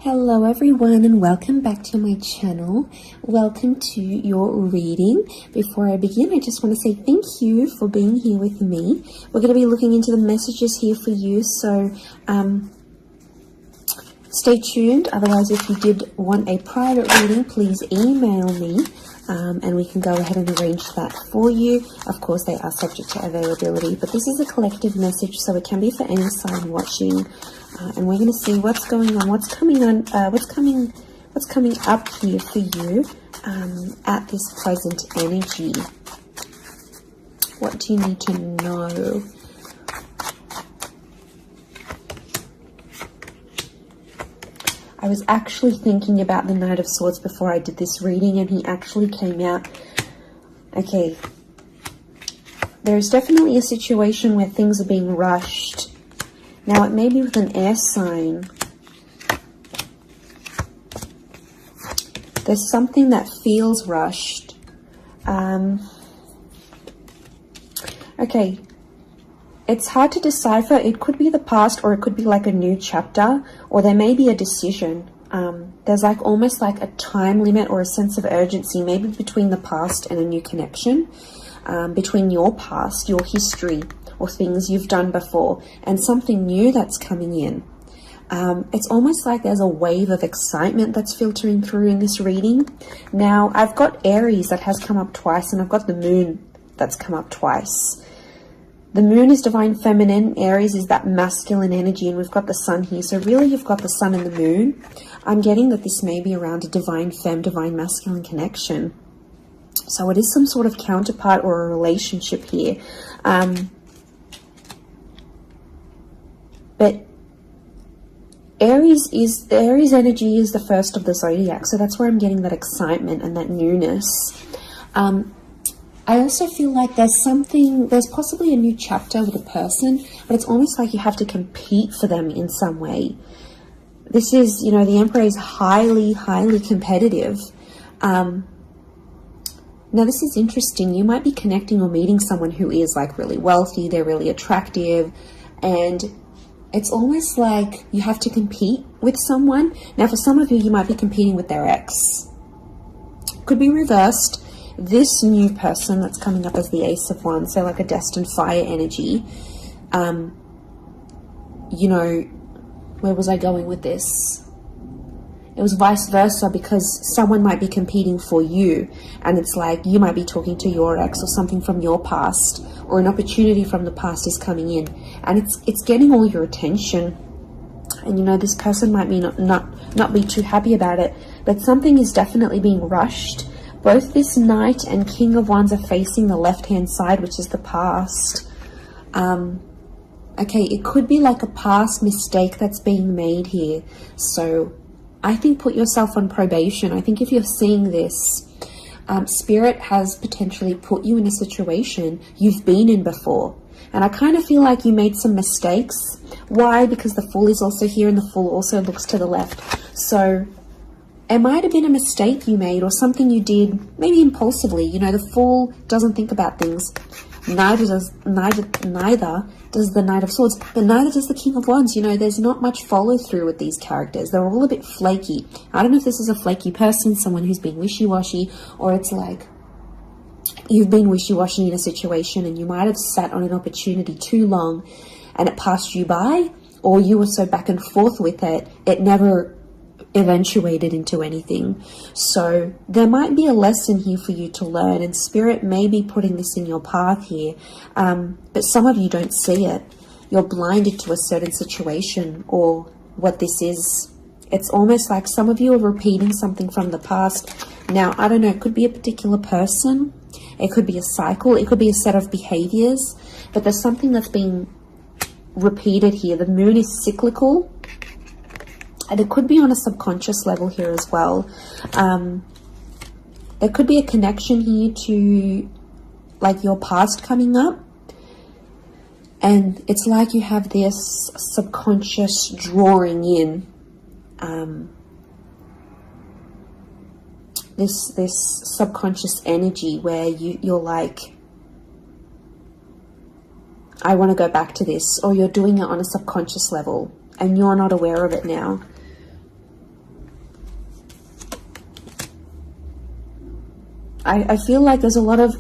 Hello everyone and welcome back to my channel. Welcome to your reading. Before I begin, I just want to say thank you for being here with me. We're going to be looking into the messages here for you, so stay tuned. Otherwise, if you did want a private reading, please email me and we can go ahead and arrange that for you. Of course, they are subject to availability, but this is a collective message, so it can be for any sign watching. And we're going to see what's going on, what's coming up here for you at this present energy. What do you need to know? I was actually thinking about the Knight of Swords before I did this reading, and he actually came out. Okay, there's definitely a situation where things are being rushed. Now, it may be with an air sign. There's something that feels rushed. Okay, it's hard to decipher. It could be the past, or it could be like a new chapter, or there may be a decision. There's like almost like a time limit or a sense of urgency, maybe between the past and a new connection, between your past, your history, or things you've done before, and something new that's coming in. It's almost like there's a wave of excitement that's filtering through in this reading. Now, I've got Aries that has come up twice, and I've got the Moon that's come up twice. The Moon is divine feminine, Aries is that masculine energy, and we've got the Sun here. So really, you've got the Sun and the Moon. I'm getting that this may be around a divine femme, divine masculine connection. So it is some sort of counterpart or a relationship here. But Aries energy is the first of the zodiac, so that's where I'm getting that excitement and that newness. I also feel like there's possibly a new chapter with a person, but it's almost like you have to compete for them in some way. This is, you know, the Emperor is highly, highly competitive. Now, this is interesting. You might be connecting or meeting someone who is like really wealthy, they're really attractive, and it's almost like you have to compete with someone. Now, for some of you, you might be competing with their ex. Could be reversed. This new person that's coming up as the Ace of Wands, so like a destined fire energy. You know, where was I going with this? It was vice versa, because someone might be competing for you, and it's like you might be talking to your ex or something from your past, or an opportunity from the past is coming in, and it's getting all your attention. And you know, this person might be not be too happy about it, but something is definitely being rushed. Both this Knight and King of Wands are facing the left-hand side, which is the past. Okay, it could be like a past mistake that's being made here. So I think put yourself on probation. I think if you're seeing this, Spirit has potentially put you in a situation you've been in before. And I kind of feel like you made some mistakes. Why? Because the Fool is also here, and the Fool also looks to the left. So it might have been a mistake you made, or something you did maybe impulsively. You know, the Fool doesn't think about things. Neither does the Knight of Swords, but neither does the King of Wands. You know, there's not much follow through with these characters. They're all a bit flaky. I don't know if this is a flaky person, someone who's been wishy-washy, or it's like you've been wishy-washy in a situation and you might have sat on an opportunity too long and it passed you by, or you were so back and forth with it, it never eventuated into anything. So there might be a lesson here for you to learn, and Spirit may be putting this in your path here, but some of you don't see it. You're blinded to a certain situation or what this is. It's almost like some of you are repeating something from the past. Now, I don't know, it could be a particular person, it could be a cycle, it could be a set of behaviors, but there's something that's being repeated here. The Moon is cyclical, and it could be on a subconscious level here as well. There could be a connection here to like your past coming up. And it's like you have this subconscious drawing in. This subconscious energy where you're like, I want to go back to this, or you're doing it on a subconscious level and you're not aware of it now. I feel like there's a lot of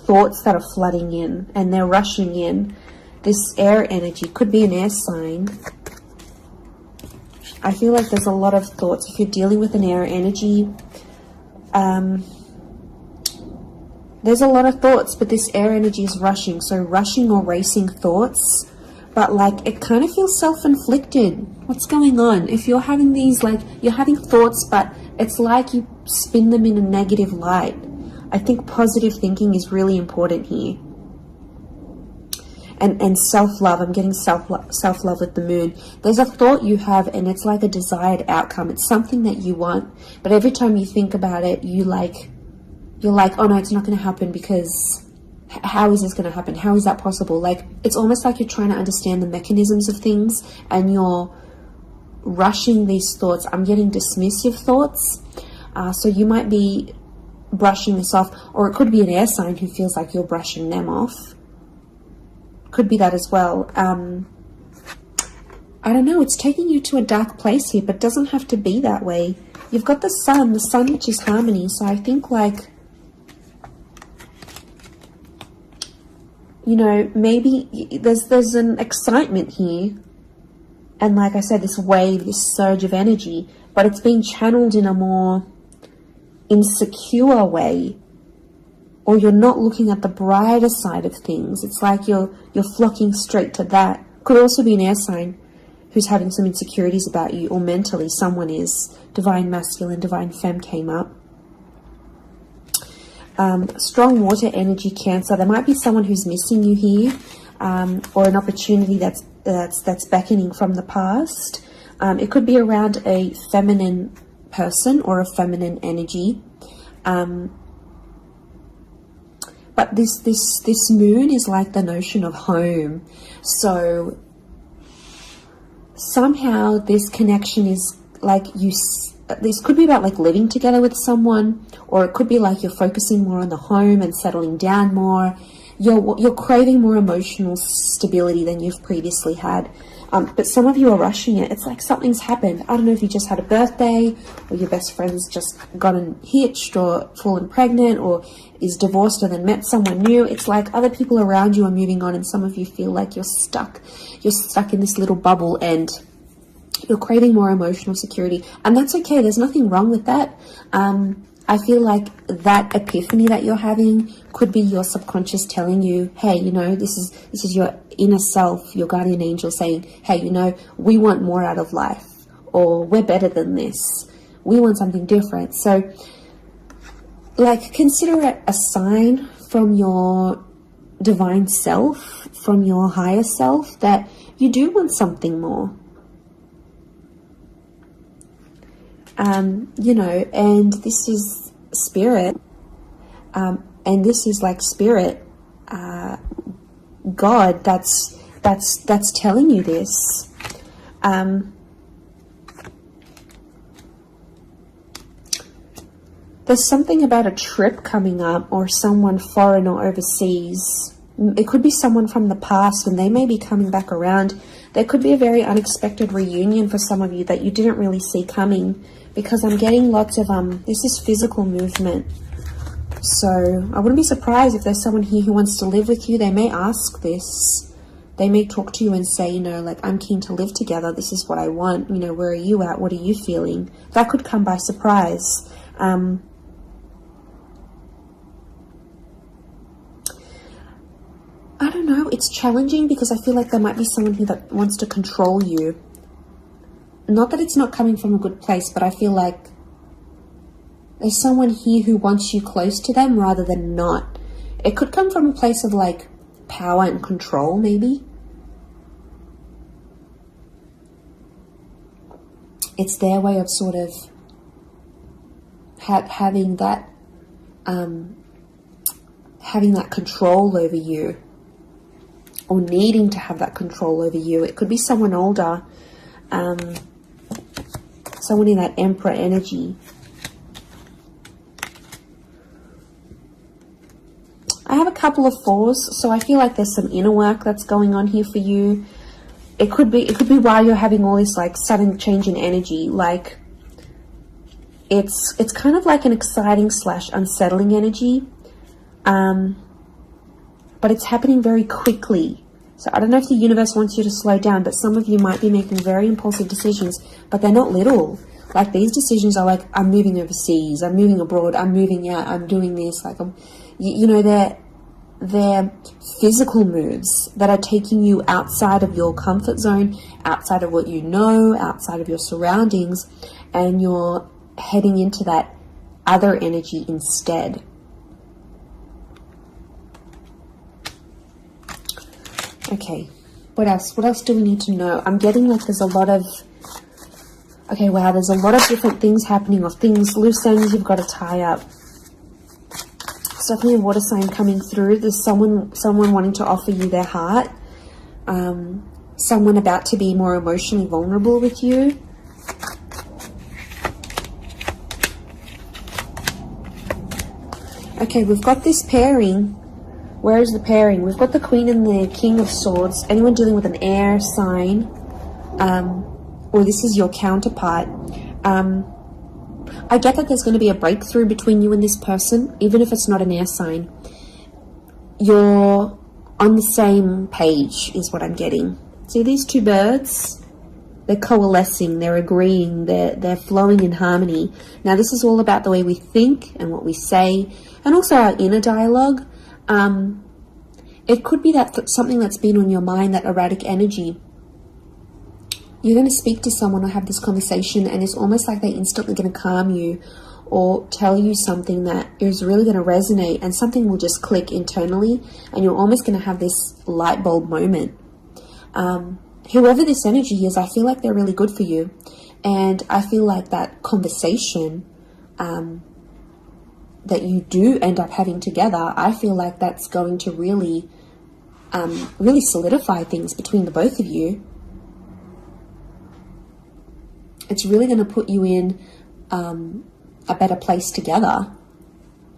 thoughts that are flooding in and they're rushing in. This air energy could be an air sign. I feel like there's a lot of thoughts. If you're dealing with an air energy, there's a lot of thoughts, but this air energy is rushing. So rushing or racing thoughts, but like it kind of feels self-inflicted. What's going on? If you're having these, like you're having thoughts, but it's like you spin them in a negative light. I think positive thinking is really important here. And self-love, I'm getting self-love with the moon. There's a thought you have and it's like a desired outcome. It's something that you want, but every time you think about it, you're like, oh no, it's not going to happen, because how is this going to happen? How is that possible? Like, it's almost like you're trying to understand the mechanisms of things and you're rushing these thoughts. I'm getting dismissive thoughts. So you might be brushing this off, or it could be an air sign who feels like you're brushing them off. Could be that as well. I don't know, it's taking you to a dark place here, but it doesn't have to be that way. You've got the sun which is harmony, so I think like, you know, maybe there's an excitement here. And like I said, this wave, this surge of energy, but it's being channeled in a more insecure way. Or you're not looking at the brighter side of things. It's like you're flocking straight to that. Could also be an air sign who's having some insecurities about you, or mentally someone is. Divine masculine, divine femme came up. Strong water energy, Cancer. There might be someone who's missing you here, or an opportunity that's beckoning from the past. It could be around a feminine person or a feminine energy. But this moon is like the notion of home. So somehow this connection is like this could be about like living together with someone, or it could be like you're focusing more on the home and settling down more. You're craving more emotional stability than you've previously had. But some of you are rushing it. It's like something's happened. I don't know if you just had a birthday, or your best friend's just gotten hitched or fallen pregnant, or is divorced and then met someone new. It's like other people around you are moving on, and some of you feel like you're stuck. You're stuck in this little bubble and you're craving more emotional security. And that's okay. There's nothing wrong with that. I feel like that epiphany that you're having could be your subconscious telling you, hey, you know, this is your inner self, your guardian angel saying, hey, you know, we want more out of life, or we're better than this. We want something different. So, like, consider it a sign from your divine self, from your higher self, that you do want something more. You know, and this is spirit, and this is like spirit, God, that's telling you this. There's something about a trip coming up, or someone foreign or overseas. It could be someone from the past and they may be coming back around. There could be a very unexpected reunion for some of you that you didn't really see coming, because I'm getting lots of, this is physical movement. So I wouldn't be surprised if there's someone here who wants to live with you. They may ask this. They may talk to you and say, you know, like, I'm keen to live together. This is what I want. You know, where are you at? What are you feeling? That could come by surprise. I don't know. It's challenging because I feel like there might be someone here that wants to control you. Not that it's not coming from a good place, but I feel like there's someone here who wants you close to them rather than not. It could come from a place of like power and control, maybe. It's their way of sort of having that control over you, or needing to have that control over you. It could be someone older, someone in that Emperor energy. I have a couple of fours, so I feel like there's some inner work that's going on here for you. It could be while you're having all this like sudden change in energy, like It's kind of like an exciting / unsettling energy, but it's happening very quickly. So I don't know if the universe wants you to slow down, but some of you might be making very impulsive decisions, but they're not little. Like, these decisions are like, I'm moving overseas, I'm moving abroad, I'm moving out, I'm doing this. Like, you know, they're physical moves that are taking you outside of your comfort zone, outside of what you know, outside of your surroundings, and you're heading into that other energy instead. Okay, what else? What else do we need to know? I'm getting like there's a lot of... Okay, wow, there's a lot of different things happening, or things, loose ends you've got to tie up. It's definitely a water sign coming through. There's someone wanting to offer you their heart. Someone about to be more emotionally vulnerable with you. Okay, we've got this pairing. Where is the pairing? We've got the Queen and the King of Swords. Anyone dealing with an air sign, or this is your counterpart. I get that there's going to be a breakthrough between you and this person, even if it's not an air sign. You're on the same page, is what I'm getting. See these two birds? They're coalescing, they're agreeing, they're flowing in harmony. Now, this is all about the way we think and what we say, and also our inner dialogue. It could be that something that's been on your mind, that erratic energy. You're going to speak to someone or have this conversation, and it's almost like they're instantly going to calm you or tell you something that is really going to resonate, and something will just click internally, and you're almost going to have this light bulb moment. Whoever this energy is, I feel like they're really good for you, and I feel like that conversation that you do end up having together, I feel like that's going to really solidify things between the both of you. It's really going to put you in a better place together.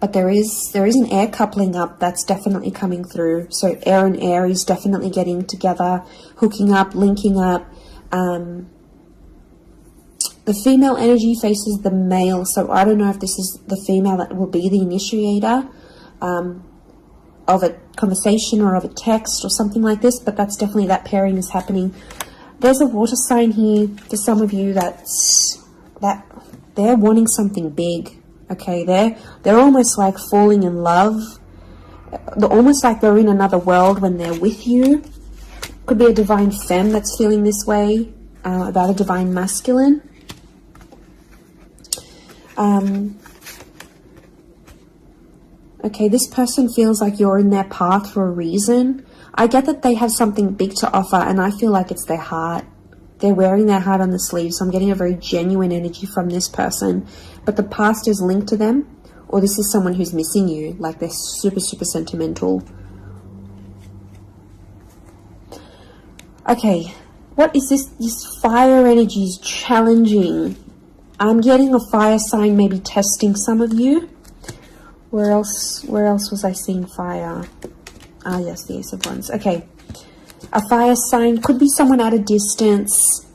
But there is an air coupling up that's definitely coming through. So air and Aries definitely getting together, hooking up, linking up. The female energy faces the male, so I don't know if this is the female that will be the initiator of a conversation or of a text or something like this, but that's definitely, that pairing is happening. There's a water sign here for some of you that they're wanting something big. Okay, they're almost like falling in love. They're almost like they're in another world when they're with you. Could be a divine femme that's feeling this way about a divine masculine. Okay, this person feels like you're in their path for a reason. I get that they have something big to offer, and I feel like it's their heart. They're wearing their heart on the sleeve, so I'm getting a very genuine energy from this person. But the past is linked to them, or this is someone who's missing you, like they're super, super sentimental. Okay, what is this? This fire energy is challenging. I'm getting a fire sign maybe testing some of you. Where else was I seeing fire? Ah, yes, the Ace of Wands. Okay. A fire sign could be someone at a distance.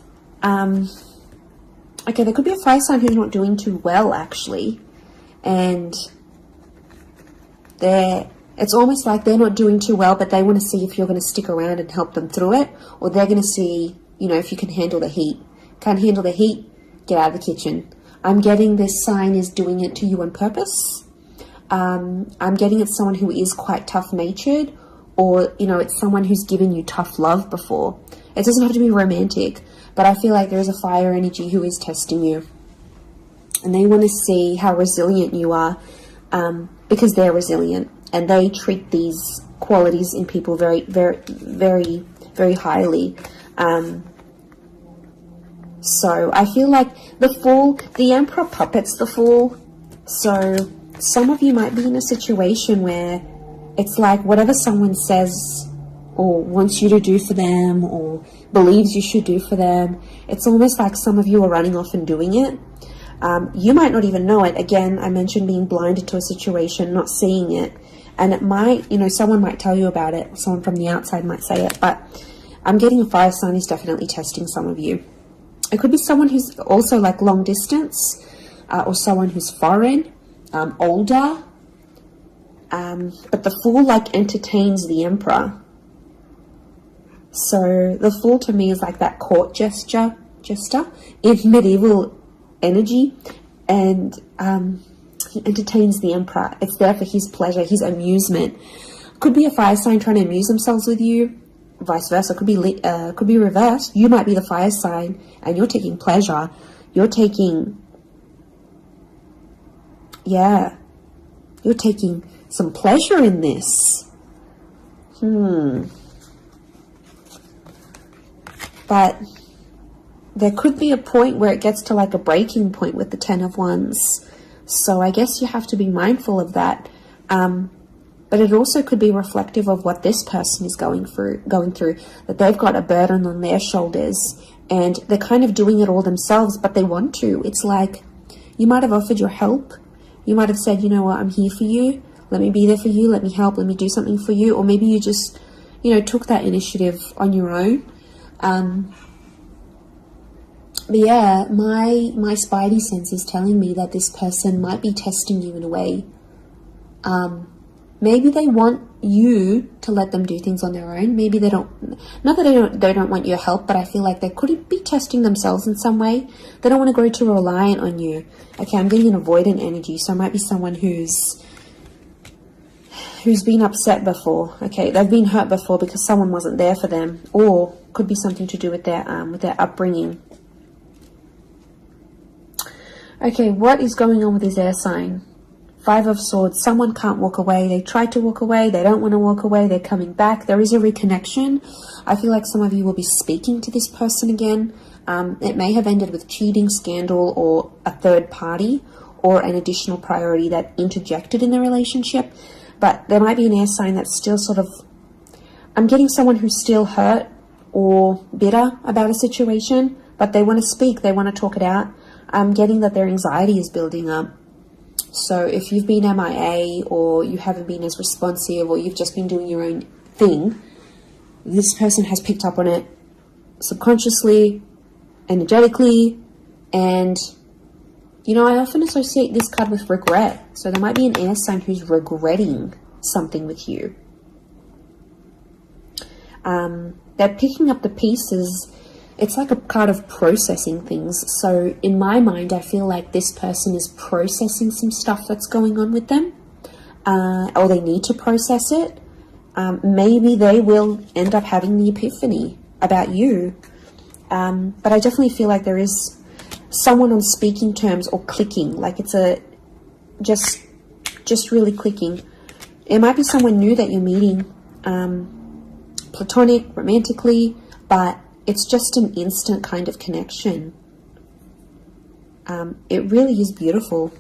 Okay, there could be a fire sign who's not doing too well, actually. And it's almost like they're not doing too well, but they want to see if you're going to stick around and help them through it. Or they're going to see, you know, if you can handle the heat. Can't handle the heat? Get out of the kitchen. I'm getting this sign is doing it to you on purpose. I'm getting it's someone who is quite tough-natured, or, you know, it's someone who's given you tough love before. It doesn't have to be romantic, but I feel like there is a fire energy who is testing you. And they want to see how resilient you are, because they're resilient. And they treat these qualities in people very, very, very, very highly. So I feel like the Fool, the Emperor puppets the Fool. So some of you might be in a situation where it's like whatever someone says or wants you to do for them or believes you should do for them, it's almost like some of you are running off and doing it. You might not even know it. Again, I mentioned being blinded to a situation, not seeing it. And it might, you know, someone might tell you about it. Someone from the outside might say it. But I'm getting a fire sign is definitely testing some of you. It could be someone who's also like long distance. or someone who's foreign, older. But the Fool like entertains the Emperor. So the Fool to me is like that court jester in medieval energy, and he entertains the Emperor. It's there for his pleasure, his amusement. Could be a fire sign trying to amuse themselves with you, vice versa. Could be reversed. You might be the fire sign and you're taking pleasure. You're taking some pleasure in this. But there could be a point where it gets to like a breaking point with the Ten of Wands. So I guess you have to be mindful of that. But it also could be reflective of what this person is going through, that they've got a burden on their shoulders and they're kind of doing it all themselves, but they want to. It's like you might have offered your help. You might have said, you know what, I'm here for you. Let me be there for you. Let me help. Let me do something for you. Or maybe you just, took that initiative on your own. But yeah, my spidey sense is telling me that this person might be testing you in a way. Maybe they want you to let them do things on their own. Maybe they don't, not that they don't want your help, but I feel like they could be testing themselves in some way. They don't want to grow too reliant on you. Okay, I'm getting an avoidant energy, so it might be someone who's been upset before. Okay, they've been hurt before because someone wasn't there for them, or could be something to do with their upbringing. Okay, what is going on with this air sign? Five of Swords. Someone can't walk away. They tried to walk away. They don't want to walk away. They're coming back. There is a reconnection. I feel like some of you will be speaking to this person again. It may have ended with cheating, scandal, or a third party, or an additional priority that interjected in the relationship. But there might be an air sign that's still sort of... I'm getting someone who's still hurt or bitter about a situation, but they want to speak. They want to talk it out. I'm getting that their anxiety is building up. So if you've been MIA, or you haven't been as responsive, or you've just been doing your own thing, this person has picked up on it subconsciously, energetically, and I often associate this card with regret. So there might be an air sign who's regretting something with you. They're picking up the pieces. It's like a card of processing things. So in my mind, I feel like this person is processing some stuff that's going on with them, or they need to process it. Maybe they will end up having the epiphany about you. But I definitely feel like there is someone on speaking terms or clicking, like it's just really clicking. It might be someone new that you're meeting, platonic, romantically, but it's just an instant kind of connection. It really is beautiful.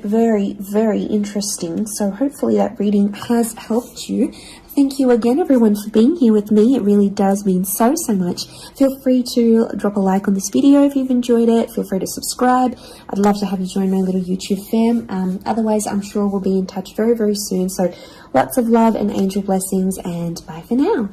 Very, very interesting. So hopefully that reading has helped you. Thank you again, everyone, for being here with me. It really does mean so much. Feel free to drop a like on this video if you've enjoyed it. Feel free to subscribe. I'd love to have you join my little YouTube fam. Otherwise, I'm sure we'll be in touch very, very soon. So lots of love and angel blessings, and bye for now.